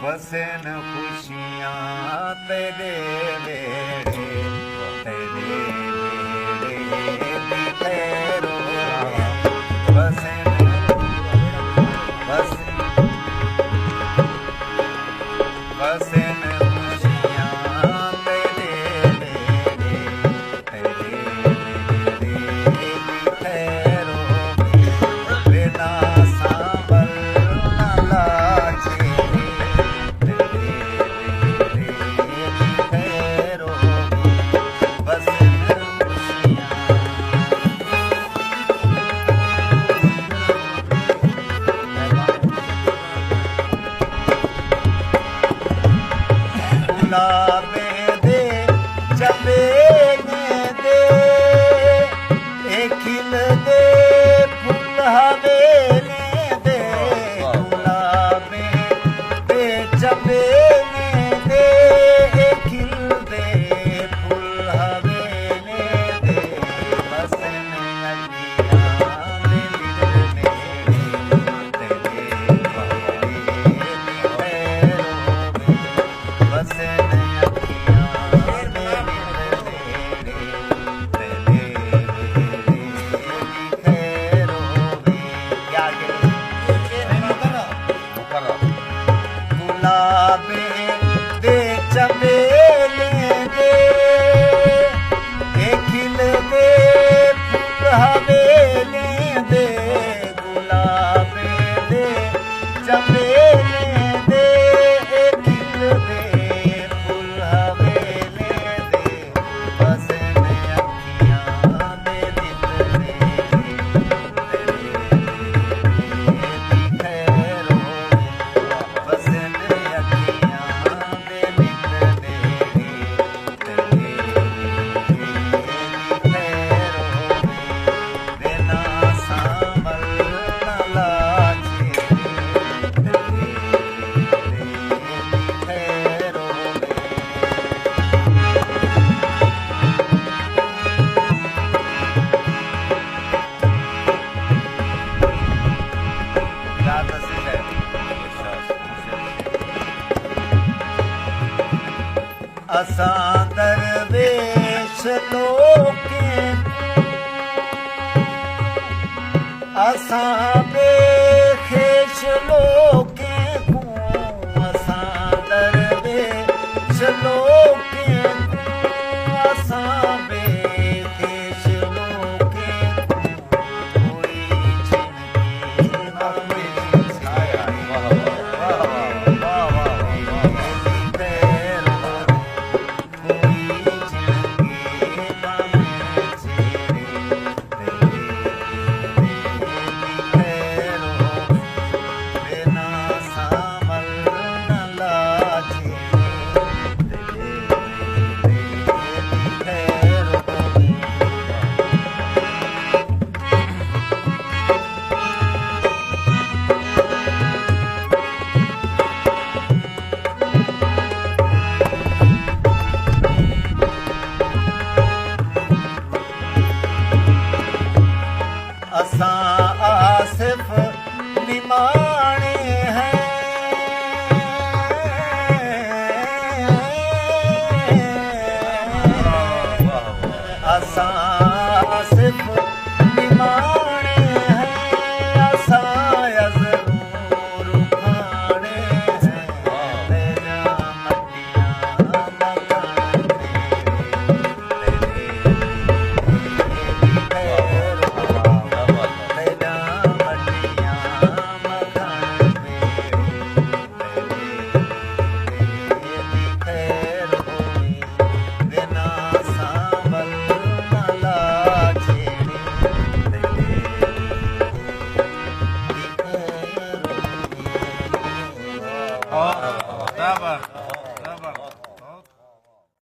वसन खुशियाँ तेरे वेड़े, तेरे वेड़े दी खैरो वसन वसन वसन खुशियाँ तेरे वेड़े, तेरे वेड़े दी खैरो बिना सांभल न लाजे तेरे वेड़े दी खैरो वसन खुशियाँ गुलाबे दे चमेले दे खिल दे फूल हवेले दे गुलाबे दे चमेले दे खिल दे फूल हवेले दे वसन अखियाँ दे दिल मेरे तेरे वेड़े दी खैरो वसन अखियाँ दे दिल मेरे तेरे वेड़े दी खैरो क्या गुलाबे दे चमेले दे खिल दे फूल हवेले दे गुलाबे दे चमेले दे खिल दे फूल हवेले दे वसन अखियाँ दे दिल मेरे तेरे वेड़े दी खैरो वसन अखियाँ दे दिल मेरे तेरे वेड़े दी खैरो बिना सांभल न लाजे तेरे वेड़े दी खैरो याद असेल असां दरवेश लोके असां बेखेश लोके को असां दरवेश लोके को असां बेखेश लोके को कोई जिंदगी न मिल छाया वाह वाह वाह वाह वाह